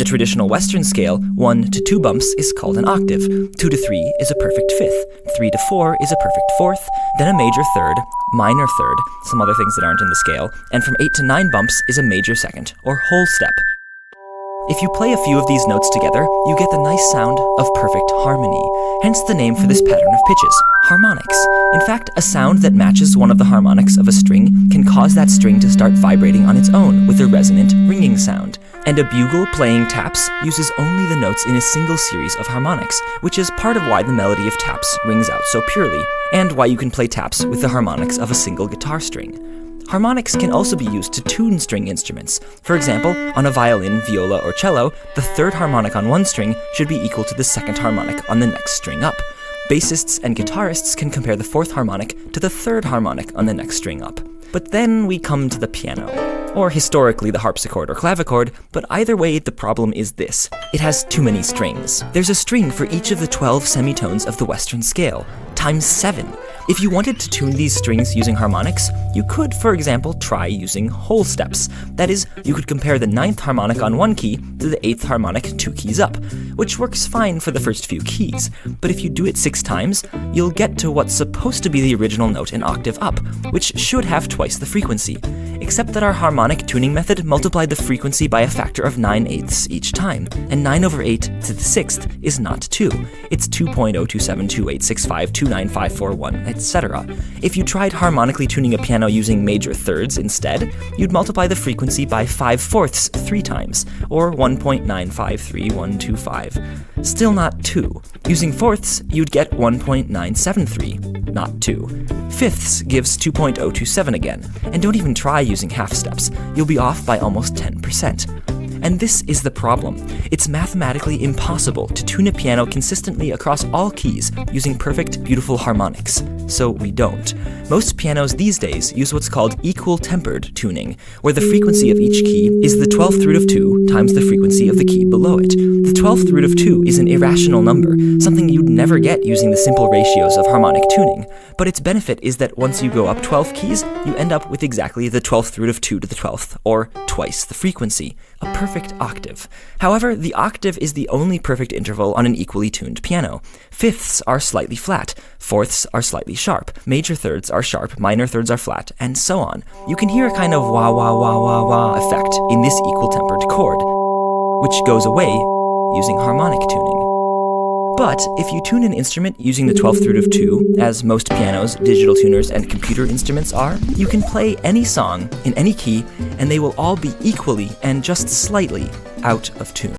The traditional Western scale, 1 to 2 bumps is called an octave, 2 to 3 is a perfect fifth, 3 to 4 is a perfect fourth, then a major third, minor third, some other things that aren't in the scale, and from 8 to 9 bumps is a major second, or whole step. If you play a few of these notes together, you get the nice sound of perfect harmony, hence the name for this pattern of pitches, harmonics. In fact, a sound that matches one of the harmonics of a string can cause that string to start vibrating on its own with a resonant ringing sound. And a bugle playing taps uses only the notes in a single series of harmonics, which is part of why the melody of taps rings out so purely, and why you can play taps with the harmonics of a single guitar string. Harmonics can also be used to tune string instruments. For example, on a violin, viola, or cello, the third harmonic on one string should be equal to the second harmonic on the next string up. Bassists and guitarists can compare the fourth harmonic to the third harmonic on the next string up. But then we come to the piano, or historically the harpsichord or clavichord, but either way the problem is this. It has too many strings. There's a string for each of the 12 semitones of the Western scale, times 7. If you wanted to tune these strings using harmonics, you could, for example, try using whole steps. That is, you could compare the 9th harmonic on one key to the 8th harmonic 2 keys up, which works fine for the first few keys. But if you do it 6 times, you'll get to what's supposed to be the original note an octave up, which should have twice the frequency. Except that our harmonic tuning method multiplied the frequency by a factor of 9/8 each time, and 9 over 8 to the 6th is not 2. It's 2.0272865295541, etc. If you tried harmonically tuning a piano using major thirds instead, you'd multiply the frequency by 5/4 3 times, or 1.953125. Still not 2. Using fourths, you'd get 1.973, not 2. Fifths gives 2.027 again, and don't even try using half steps. You'll be off by almost 10%. And this is the problem. It's mathematically impossible to tune a piano consistently across all keys using perfect, beautiful harmonics. So we don't. Most pianos these days use what's called equal-tempered tuning, where the frequency of each key is the 12th root of 2 times the frequency of the key below it. The 12th root of 2 is an irrational number, something you'd never get using the simple ratios of harmonic tuning. But its benefit is that once you go up 12 keys, you end up with exactly the 12th root of 2 to the 12th, or twice the frequency. A perfect octave. However, the octave is the only perfect interval on an equally tuned piano. Fifths are slightly flat, fourths are slightly sharp, major thirds are sharp, minor thirds are flat, and so on. You can hear a kind of wah wah wah wah wah effect in this equal-tempered chord, which goes away using harmonic tuning. But if you tune an instrument using the 12th root of 2, as most pianos, digital tuners, and computer instruments are, you can play any song in any key, and they will all be equally and just slightly out of tune.